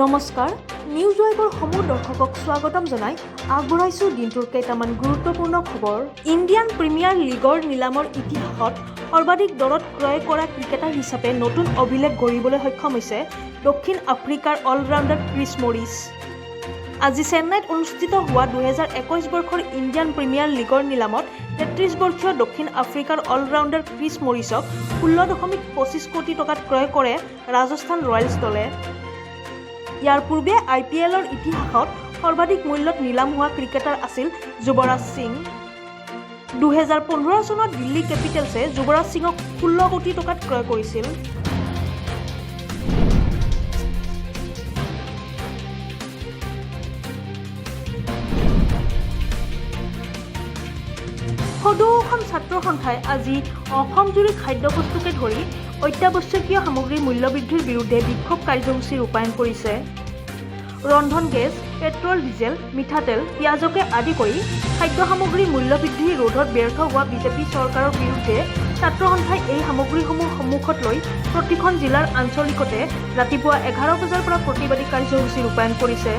নমস্কাৰ নিউজ ৱেবৰ সমূহ দৰ্শকক স্বাগতম জনাই আগবঢ়াইছো দিনটোৰ কেইটামান গুৰুত্বপূৰ্ণ খবৰ। ইণ্ডিয়ান প্ৰিমিয়াৰ লীগৰ নিলামৰ ইতিহাসত সৰ্বাধিক দৰত ক্ৰয় কৰা ক্ৰিকেটাৰ হিচাপে নতুন অভিলেখ গঢ়িবলৈ সক্ষম হৈছে দক্ষিণ আফ্ৰিকাৰ অলৰাউণ্ডাৰ ক্ৰিছ মৰিছ। আজি চেন্নাইত অনুষ্ঠিত হোৱা 2021 বৰ্ষৰ ইণ্ডিয়ান প্ৰিমিয়াৰ লীগৰ নিলামত 33 বৰ্ষীয় দক্ষিণ আফ্ৰিকাৰ অলৰাউণ্ডাৰ ক্ৰিছ মৰিছক 16.25 কোটি টকাত ক্ৰয় কৰে ৰাজস্থান ৰয়েলছ দলে। ইয়াৰ পূৰ্বে IPLৰ ইতিহাসত সৰ্বাধিক মূল্যত নিলাম হোৱা ক্ৰিকেটাৰ আছিল যুৱৰাজ সিং। 2015 চনত দিল্লী কেপিটেলছে যুৱৰাজ সিঙক 16 কোটি টকাত ক্ৰয় কৰিছিল। সদৌ অসম ছাত্ৰ সন্থাই আজি অসমজুৰি খাদ্যবস্তুকে ধৰি অত্যাৱশ্যকীয় সামগ্ৰীৰ মূল্যবৃদ্ধিৰ বিৰুদ্ধে বিক্ষোভ কাৰ্যসূচী ৰূপায়ণ কৰিছে। ৰন্ধন গেছ, পেট্ৰল, ডিজেল, মিঠাতেল, পিঁয়াজকে আদি কৰি খাদ্য সামগ্ৰীৰ মূল্যবৃদ্ধি ৰোধত ব্যৰ্থ হোৱা বিজেপি চৰকাৰৰ বিৰুদ্ধে ছাত্ৰ সন্থাই এই সামগ্ৰীসমূহ সন্মুখত লৈ প্ৰতিখন জিলাৰ আঞ্চলিকতে ৰাতিপুৱা 11 বজাৰ পৰা প্ৰতিবাদী কাৰ্যসূচী ৰূপায়ণ কৰিছে।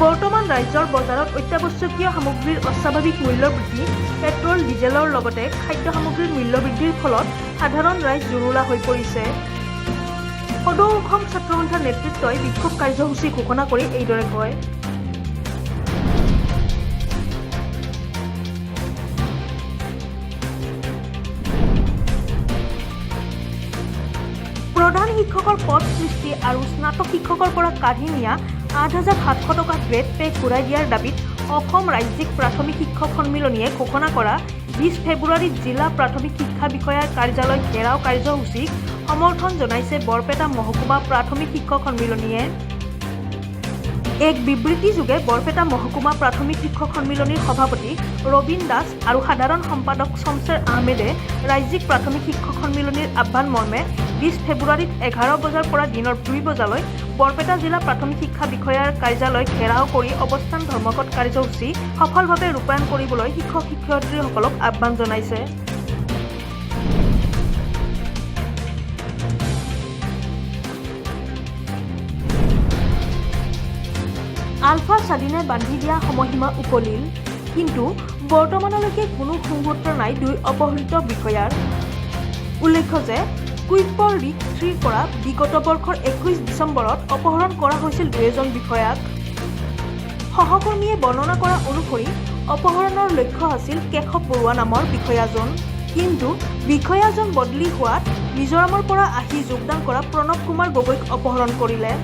বৰ্তমান ৰাজ্যৰ বজাৰত অত্যাৱশ্যকীয় সামগ্ৰীৰ অস্বাভাৱিক মূল্য বৃদ্ধি, পেট্ৰল, ডিজেলৰ লগতে খাদ্য সামগ্ৰীৰ মূল্য বৃদ্ধিৰ ফলত সাধাৰণ ৰাইজ জুৰুলা হৈ পৰিছে। সদৌ অসম ছাত্ৰ সন্থাৰ নেতৃত্বই বিক্ষোভ কাৰ্যসূচী ঘোষণা কৰি এইদৰে কয়। প্ৰধান শিক্ষকৰ পদ সৃষ্টি আৰু স্নাতক শিক্ষকৰ পৰা কাঢ়ি নিয়া 8,700 টকা গ্ৰেড পে ঘূৰাই দিয়াৰ দাবীত অসম ৰাজ্যিক প্ৰাথমিক শিক্ষক সন্মিলনীয়ে ঘোষণা কৰা 20 ফেব্ৰুৱাৰীত জিলা প্ৰাথমিক শিক্ষা বিষয়াৰ কাৰ্যালয় ঘেৰাও কাৰ্যসূচীক সমৰ্থন জনাইছে বৰপেটা মহকুমা প্ৰাথমিক শিক্ষক সন্মিলনীয়ে। এক বিবৃতিযোগে বৰপেটা মহকুমা প্ৰাথমিক শিক্ষক সন্মিলনীৰ সভাপতি ৰবীন দাস আৰু সাধাৰণ সম্পাদক শমছেৰ আহমেদে ৰাজ্যিক প্ৰাথমিক শিক্ষক সন্মিলনীৰ আহ্বান মৰ্মে 20 ফেব্ৰুৱাৰীত 11 বজাৰ পৰা দিনৰ 2 বজালৈ বৰপেটা জিলা প্ৰাথমিক শিক্ষা বিষয়াৰ কাৰ্যালয় ঘেৰাও কৰি অৱস্থান ধৰ্মঘট কাৰ্যসূচী সফলভাৱে ৰূপায়ণ কৰিবলৈ শিক্ষক শিক্ষয়িত্ৰীসকলক আহ্বান জনাইছে। আলফা স্বাধীনে বান্ধি দিয়া সময়সীমা উকলিল, কিন্তু বৰ্তমানলৈকে কোনো সংগঠন নাই 2 অপহৃত বিষয়াৰ। উল্লেখ্য যে কুইকৰ ৰিক 3 পৰা বিগত বৰ্ষৰ 21 ডিচেম্বৰত অপহৰণ কৰা হৈছিল 2জন বিষয়াক। সহকৰ্মীয়ে বৰ্ণনা কৰা অনুসৰি অপহৰণৰ লক্ষ্য আছিল কেশৱ বৰুৱা নামৰ বিষয়াজন, কিন্তু বিষয়াজন বদলি হোৱাত মিজোৰামৰ পৰা আহি যোগদান কৰা প্ৰণৱ কুমাৰ গগৈক অপহৰণ কৰিলে।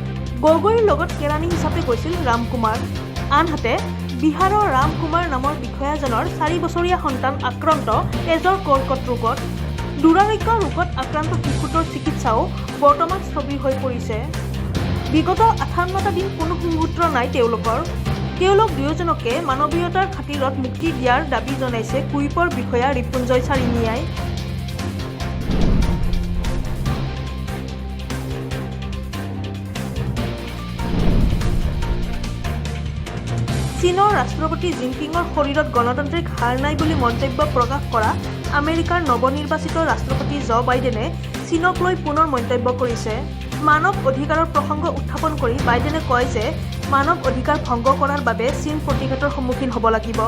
গগৈৰ লগত কেৰাণী হিচাপে গৈছিল ৰাম কুমাৰ। আনহাতে বিহাৰৰ ৰাম কুমাৰ নামৰ বিষয়াজনৰ 4 বছৰীয়া সন্তান আক্ৰান্ত তেজৰ কৰ্কট ৰোগত। দুৰাৰোগ্য ৰোগত আক্ৰান্ত শিশুটোৰ চিকিৎসাও বৰ্তমান স্থবিৰ হৈ পৰিছে। বিগত 58টা দিন কোনো সুসূত্ৰ নাই তেওঁলোকৰ। তেওঁলোক দুয়োজনকে মানৱীয়তাৰ খাতিৰত মুক্তি দিয়াৰ দাবী জনাইছে কুইপৰ বিষয়া ৰিপুঞ্জয় চাৰিঙীয়াই। চীনৰ ৰাষ্ট্ৰপতি জিনপিঙৰ শৰীৰত গণতান্ত্ৰিক হাৰ নাই বুলি মন্তব্য প্ৰকাশ কৰা আমেৰিকাৰ নৱনিৰ্বাচিত ৰাষ্ট্ৰপতি জ' বাইডেনে চীনক লৈ পুনৰ মন্তব্য কৰিছে। মানৱ অধিকাৰৰ প্ৰসংগ উত্থাপন কৰি বাইডেনে কয় যে মানৱ অধিকাৰ ভংগ কৰাৰ বাবে চীন প্ৰতিঘাতৰ সন্মুখীন হ'ব লাগিব।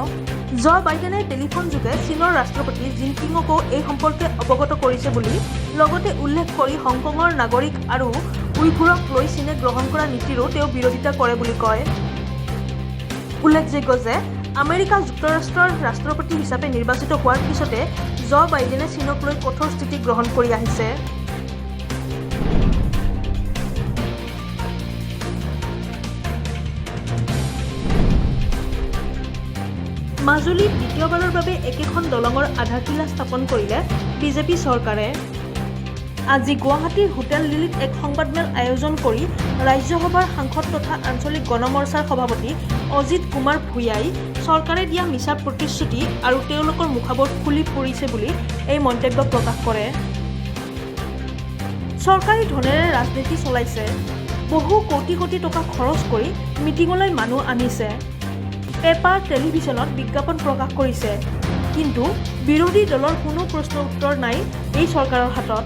জ' বাইডেনে টেলিফোন যোগে চীনৰ ৰাষ্ট্ৰপতি জিনপিঙকো এই সম্পৰ্কে অৱগত কৰিছে বুলি লগতে উল্লেখ কৰি হংকঙৰ নাগৰিক আৰু উইঘুৰক লৈ চীনে গ্ৰহণ কৰা নীতিৰো তেওঁ বিৰোধিতা কৰে বুলি কয়। উল্লেখযোগ্য যে আমেৰিকা যুক্তৰাষ্ট্ৰৰ ৰাষ্ট্ৰপতি হিচাপে নিৰ্বাচিত হোৱাৰ পিছতে জ' বাইডেনে চীনক লৈ কঠোৰ স্থিতি গ্ৰহণ কৰি আহিছে। মাজুলীত দ্বিতীয়বাৰৰ বাবে একেখন দলঙৰ আধাৰশিলা স্থাপন কৰিলে বিজেপি চৰকাৰে। আজি গুৱাহাটীৰ হোটেল লিলিত এক সংবাদমেল আয়োজন কৰি ৰাজ্যসভাৰ সাংসদ তথা আঞ্চলিক গণমৰ্চাৰ সভাপতি অজিত কুমাৰ ভূঞাই চৰকাৰে দিয়া মিছা প্ৰতিশ্ৰুতি আৰু তেওঁলোকৰ মুখাবোৰ খুলি পৰিছে বুলি এই মন্তব্য প্ৰকাশ কৰে। চৰকাৰী ধনেৰে ৰাজনীতি চলাইছে, বহু কোটি কোটি টকা খৰচ কৰি মিটিঙলৈ মানুহ আনিছে, পেপাৰ টেলিভিছনত বিজ্ঞাপন প্ৰকাশ কৰিছে, কিন্তু বিৰোধী দলৰ কোনো প্ৰশ্ন উত্তৰ নাই এই চৰকাৰৰ হাতত।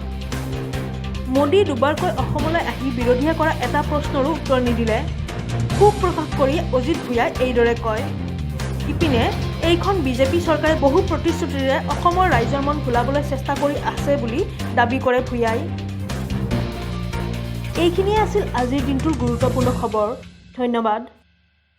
মোদী দুবাৰকৈ অসমলৈ আহি বিৰোধীয়ে কৰা এটা প্ৰশ্নৰো উত্তৰ নিদিলে। ক্ষোভ প্ৰকাশ কৰি অজিত ভূঞাই এইদৰে কয়। ইপিনে এইখন বিজেপি চৰকাৰে বহু প্ৰতিশ্ৰুতিৰে অসমৰ ৰাইজৰ মন ভুলাবলৈ চেষ্টা কৰি আছে বুলি দাবী কৰে ভূঞাই। এইখিনিয়ে আছিল আজিৰ দিনটোৰ গুৰুত্বপূৰ্ণ খবৰ। ধন্যবাদ।